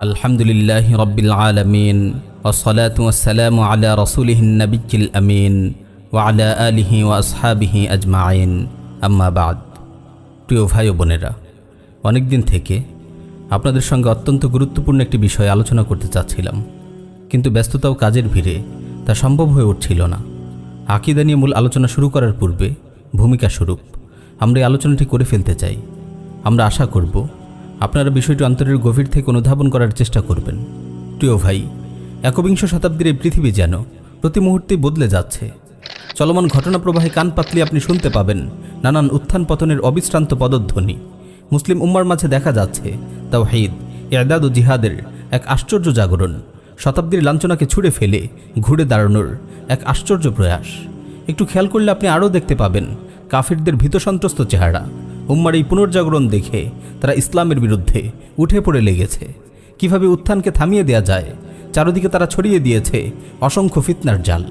আলহামদুলিল্লাহি রাব্বিল আলামিন ওয়াসসালাতু ওয়াসসালামু আলা রাসূলিহিন নাবিয়্যিল আমিন ওয়া আলা আলিহি ওয়া আসহাবিহি আজমাইন আম্মা বাদ। প্রিয় ভাই ও বোনেরা, অনেক দিন থেকে আপনাদের সঙ্গে অত্যন্ত গুরুত্বপূর্ণ একটি বিষয় আলোচনা করতে চাচ্ছিলাম, কিন্তু ব্যস্ততা ও কাজের ভিড়ে তা সম্ভব হয়ে উঠছিল না। আকীদা নিয়ে মূল আলোচনা শুরু করার পূর্বে ভূমিকা স্বরূপ আমরা এই আলোচনাটি করে ফেলতে চাই। আমরা আশা করব আপনারা বিষয়টি অন্তরের গভীর থেকে অনুধাবন করার চেষ্টা করবেন। প্রিয় ভাই, একবিংশ শতাব্দীর এই পৃথিবী যেন প্রতি মুহূর্তেই বদলে যাচ্ছে। চলমান ঘটনা প্রবাহে কান পাতলে আপনি শুনতে পাবেন নানান উত্থান পতনের অবিশ্রান্ত পদধ্বনি। মুসলিম উম্মার মাঝে দেখা যাচ্ছে তাওহীদ, ইরদাদ ও জিহাদের এক আশ্চর্য জাগরণ, শতাব্দীর লাঞ্ছনাকে ছুঁড়ে ফেলে ঘুরে দাঁড়ানোর এক আশ্চর্য প্রয়াস। একটু খেয়াল করলে আপনি আরও দেখতে পাবেন কাফিরদের ভীতসন্ত্রস্ত চেহারা। উম্মার এই পুনর্জাগরণ দেখে তারা ইসলামের বিরুদ্ধে উঠে পড়ে লেগেছে। কিভাবে উত্থানকে থামিয়ে দেয়া যায়, চারদিকে তারা ছড়িয়ে দিয়েছে অসংখ্য ফিতনার জাল।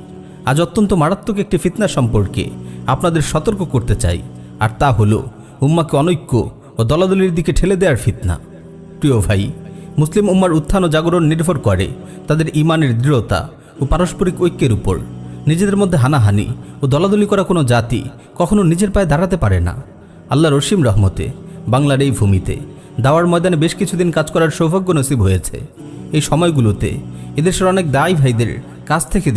আজ অত্যন্ত মারাত্মক একটি ফিতনা সম্পর্কে আপনাদের সতর্ক করতে চাই, আর তা হলো উম্মাকে অনৈক্য ও দলাদলির দিকে ঠেলে দেওয়ার ফিতনা। প্রিয় ভাই, মুসলিম উম্মার উত্থান ও জাগরণ নির্ভর করে তাদের ঈমানের দৃঢ়তা ও পারস্পরিক ঐক্যের উপর। নিজেদের মধ্যে হানাহানি ও দলাদলি করা কোনো জাতি কখনো নিজের পায়ে দাঁড়াতে পারে না। আল্লাহর অসীম রহমতে বাংলার এই ভূমিতে দাওয়ার ময়দানে বেশ কিছুদিন কাজ করার সৌভাগ্য নসিব হয়েছে। এই সময়গুলোতে এদেশের অনেক দায়ী ভাইদের কাছ থেকে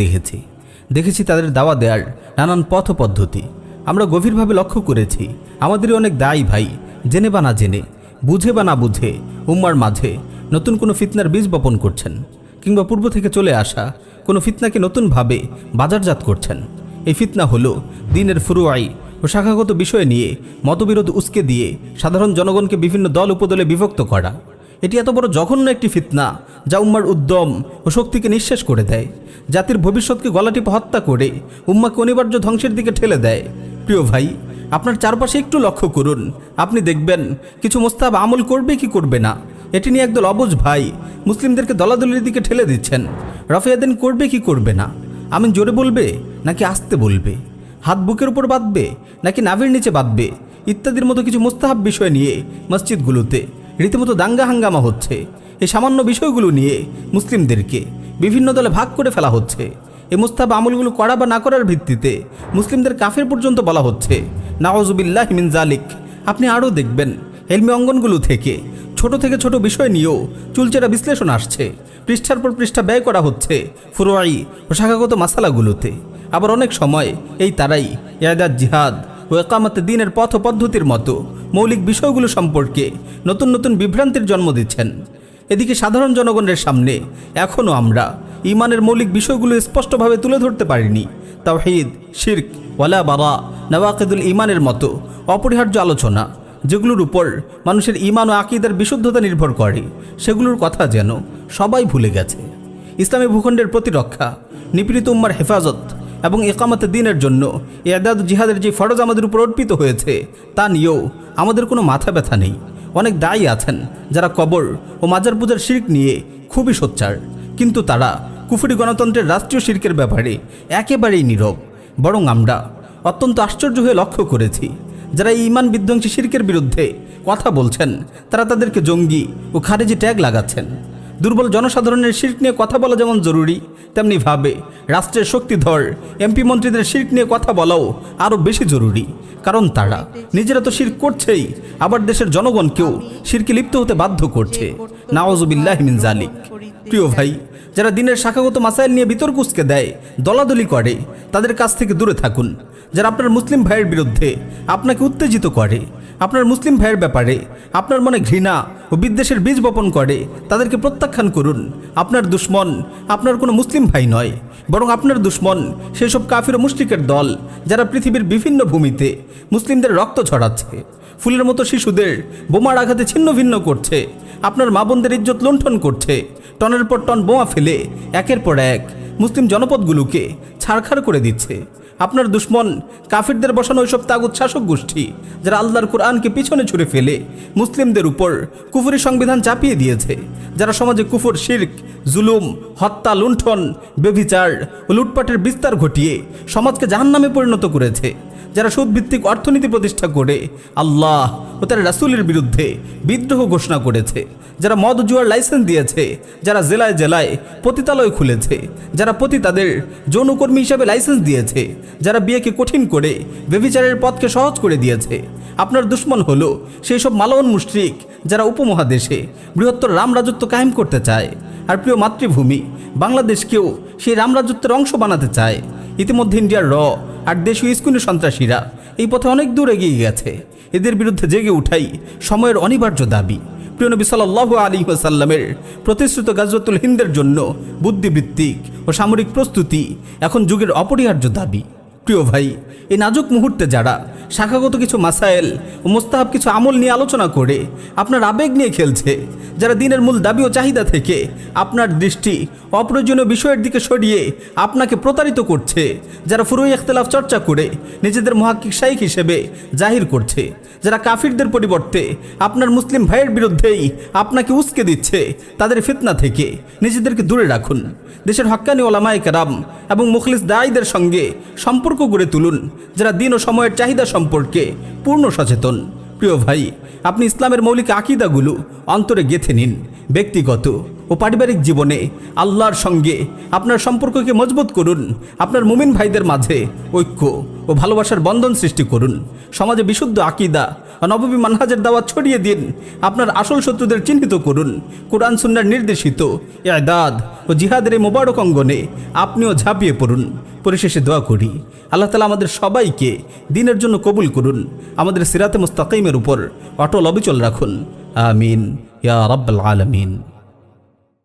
দেখেছি তাদের দাওয়া দেওয়ার নানান পথ পদ্ধতি। আমরা গভীরভাবে লক্ষ্য করেছি আমাদেরই অনেক দায়ী ভাই জেনে বা না জেনে, বুঝে বা না বুঝে উম্মার মাঝে নতুন কোনো ফিতনার বীজ বপন করছেন, কিংবা পূর্ব থেকে চলে আসা কোনো ফিতনাকে নতুনভাবে বাজারজাত করছেন। এই ফিতনা হলো দ্বীনের ফুরুআই ও শাখাগত বিষয় নিয়ে মতবিরোধ উস্কে দিয়ে সাধারণ জনগণকে বিভিন্ন দল উপদলে বিভক্ত করা। এটি এত বড় জঘন্য একটি ফিতনা যা উম্মার উদ্যম ও শক্তিকে নিঃশেষ করে দেয়, জাতির ভবিষ্যৎকে গলাটিপে হত্যা করে উম্মাকে অনিবার্য ধ্বংসের দিকে ঠেলে দেয়। প্রিয় ভাই, আপনার চারপাশে একটু লক্ষ্য করুন, আপনি দেখবেন কিছু মোস্তাহাব আমল করবে কি করবে না, এটি নিয়ে একদল অবুঝ ভাই মুসলিমদেরকে দলাদলির দিকে ঠেলে দিচ্ছেন। রফিয়াদিন করবে কি করবে না, আমিন জোরে বলবে নাকি আস্তে বলবে, হাত বুকের উপর বাঁধবে নাকি নাভির নিচে বাঁধবে, ইত্যাদির মতো কিছু মুস্তাহাব বিষয় নিয়ে মসজিদগুলোতে রীতিমতো দাঙ্গা হাঙ্গামা হচ্ছে। এই সামান্য বিষয়গুলো নিয়ে মুসলিমদেরকে বিভিন্ন দলে ভাগ করে ফেলা হচ্ছে। এই মুস্তাহাব আমলগুলো করা বা না করার ভিত্তিতে মুসলিমদের কাফের পর্যন্ত বলা হচ্ছে। নাউযুবিল্লাহি মিন যালিক। আপনি আরও দেখবেন ইলমি অঙ্গনগুলো থেকে ছোট বিষয় নিয়েও চুলচেরা বিশ্লেষণ আসছে। পৃষ্ঠার পর পৃষ্ঠা ব্যয় করা হচ্ছে ফুরুআই ও শাখাগত মাসালাগুলোতে। আবার অনেক সময় এই তারাই ইরদাদ, জিহাদ ও ইকামতে দ্বীনের পথ পদ্ধতির মতো মৌলিক বিষয়গুলো সম্পর্কে নতুন নতুন বিভ্রান্তির জন্ম দিচ্ছেন। এদিকে সাধারণ জনগণের সামনে এখনও আমরা ঈমানের মৌলিক বিষয়গুলো স্পষ্টভাবে তুলে ধরতে পারিনি। তাওহীদ, শিরক, ওয়ালা বারা, নওয়াকিদুল ঈমানের মতো অপরিহার্য আলোচনা, যেগুলোর উপর মানুষের ঈমান ও আকীদার বিশুদ্ধতা নির্ভর করে, সেগুলোর কথা যেন সবাই ভুলে গেছে। ইসলামী ভূখণ্ডের প্রতিরক্ষা, নিপীড়িত উম্মার হেফাজত এবং ইকামতে দ্বীনের জন্য ইরদাদ জিহাদের যে ফরজ আমাদের উপর অর্পিত হয়েছে তা নিয়েও আমাদের কোনো মাথা ব্যথা নেই। অনেক দায়ী আছেন যারা কবর ও মাজার পূজার শিরক নিয়ে খুবই সোচ্চার, কিন্তু তারা কুফরি গণতন্ত্রের রাষ্ট্রীয় শিরকের ব্যাপারে একেবারেই নীরব। বরং আমরা অত্যন্ত আশ্চর্য হয়ে লক্ষ্য করেছি যারা এই ঈমান বিধ্বংসী শিরকের বিরুদ্ধে কথা বলছেন তারা তাদেরকে জঙ্গি ও খারেজি ট্যাগ লাগাচ্ছেন। দুর্বল জনসাধারণের শিরক নিয়ে কথা বলা যেমন জরুরি, তেমনিভাবে রাষ্ট্রের শক্তিধর এমপি মন্ত্রীদের শিরক নিয়ে কথা বলাও আরও বেশি জরুরি, কারণ তারা নিজেরা তো শিরক করছেই, আবার দেশের জনগণকেও শিরকে লিপ্ত হতে বাধ্য করছে। নাউযুবিল্লাহি মিন যালিক। প্রিয় ভাই, যারা দ্বীনের শাখাগত মাসাইল নিয়ে বিতর্ক উস্কে দেয়, দলাদলি করে, তাদের কাছ থেকে দূরে থাকুন। যারা আপনার মুসলিম ভাইয়ের বিরুদ্ধে আপনাকে উত্তেজিত করে, আপনার মুসলিম ভাইয়ের ব্যাপারে আপনার মনে ঘৃণা ও বিদ্বেষের বীজ বপন করে, তাদেরকে প্রত্যাখ্যান করুন। আপনার দুশ্মন আপনার কোনো মুসলিম ভাই নয়, বরং আপনার দুশ্মন সেসব কাফির ও মুশরিকের দল যারা পৃথিবীর বিভিন্ন ভূমিতে মুসলিমদের রক্ত ছড়াচ্ছে, ফুলের মতো শিশুদের বোমার আঘাতে ছিন্ন ভিন্ন করছে, আপনার মা বোনদের ইজ্জত লুণ্ঠন করছে, টনের পর টন বোমা ফেলে একের পর এক মুসলিম জনপদগুলোকে ছারখার করে দিচ্ছে। আপনার দুশ্মন কাফিরদের বসানো ওইসব তাগুত শাসক গোষ্ঠী যারা আল্লাহর কোরআনকে পিছনে ছুঁড়ে ফেলে মুসলিমদের উপর কুফরি সংবিধান চাপিয়ে দিয়েছে, যারা সমাজে কুফর, শিরক, জুলুম, হত্যা, লুণ্ঠন, ব্যভিচার ও লুটপাটের বিস্তার ঘটিয়ে সমাজকে জাহান্নামে পরিণত করেছে, যারা সুদভিত্তিক অর্থনীতি প্রতিষ্ঠা করে আল্লাহ ও তার রাসূলের বিরুদ্ধে বিদ্রোহ ঘোষণা করেছে, যারা মদ জুয়ার লাইসেন্স দিয়েছে, যারা জেলায় জেলায় পতিতালয় খুলেছে, যারা পতিতাদের যৌনকর্মী হিসাবে লাইসেন্স দিয়েছে, যারা বিয়েকে কঠিন করে ব্যভিচারের পথকে সহজ করে দিয়েছে। আপনার দুশ্মন হলো সেই সব মালাউন মুশরিক যারা উপমহাদেশে বৃহত্তর রামরাজত্ব কায়েম করতে চায়, আর প্রিয় মাতৃভূমি বাংলাদেশকেও সেই রামরাজত্বের অংশ বানাতে চায়। ইতিমধ্যে ইন্ডিয়ার আর দেশীয় ইস্কুনি সন্ত্রাসীরা এই পথে অনেক দূর এগিয়ে গেছে। এদের বিরুদ্ধে জেগে উঠাই সময়ের অনিবার্য দাবি। প্রিয় নবী সাল্লাল্লাহু আলাইহি ওয়াসাল্লামের প্রতিশ্রুত গাজওয়াতুল হিন্দের জন্য বুদ্ধিবৃত্তিক ও সামরিক প্রস্তুতি এখন যুগের অপরিহার্য দাবি। প্রিয় ভাই, এই নাজুক মুহূর্তে যারা শাখাগত কিছু মাসায়েল ও মোস্তাহাব কিছু আমল নিয়ে আলোচনা করে আপনার আবেগ নিয়ে খেলছে, যারা দিনের মূল দাবি ও চাহিদা থেকে আপনার দৃষ্টি অপ্রয়োজনীয় বিষয়ের দিকে সরিয়ে আপনাকে প্রতারিত করছে, যারা ফুরুই ইখতিলাফ চর্চা করে নিজেদের মুহাক্কিক শাইখ হিসেবে জাহির করছে, যারা কাফিরদের পরিবর্তে আপনার মুসলিম ভাইয়ের বিরুদ্ধেই আপনাকে উস্কে দিচ্ছে, তাদের ফিতনা থেকে নিজেদেরকে দূরে রাখুন। দেশের হক্কানি ওলামায়ে কেরাম এবং মুখলিস দাঈদের সঙ্গে সম্পর্ক গড়ে তুলুন, যারা দিন ও সময়ের চাহিদা সম্পর্কে পূর্ণ সচেতন। প্রিয় ভাই, আপনি ইসলামের মৌলিক আকীদাগুলো অন্তরে গেঁথে নিন। ব্যক্তিগত ও পারিবারিক জীবনে আল্লাহর সঙ্গে আপনার সম্পর্ককে মজবুত করুন। আপনার মুমিন ভাইদের মাঝে ঐক্য ও ভালোবাসার বন্ধন সৃষ্টি করুন। সমাজে বিশুদ্ধ আকীদা ও নববী মানহাজের দাওয়াত ছড়িয়ে দিন। আপনার আসল শত্রুদের চিহ্নিত করুন। কোরআন সুন্নাহর নির্দেশিত ইআদাদ ও জিহাদের এই মোবারক অঙ্গনে আপনিও ঝাঁপিয়ে পড়ুন। পরিশেষে দোয়া করি, আল্লাহ তাআলা আমাদের সবাইকে দিনের জন্য কবুল করুন, আমাদের সিরাতে মুস্তাকিমের উপর অটল অবিচল রাখুন। আমিন ইয়া রাব্বাল আলামিন।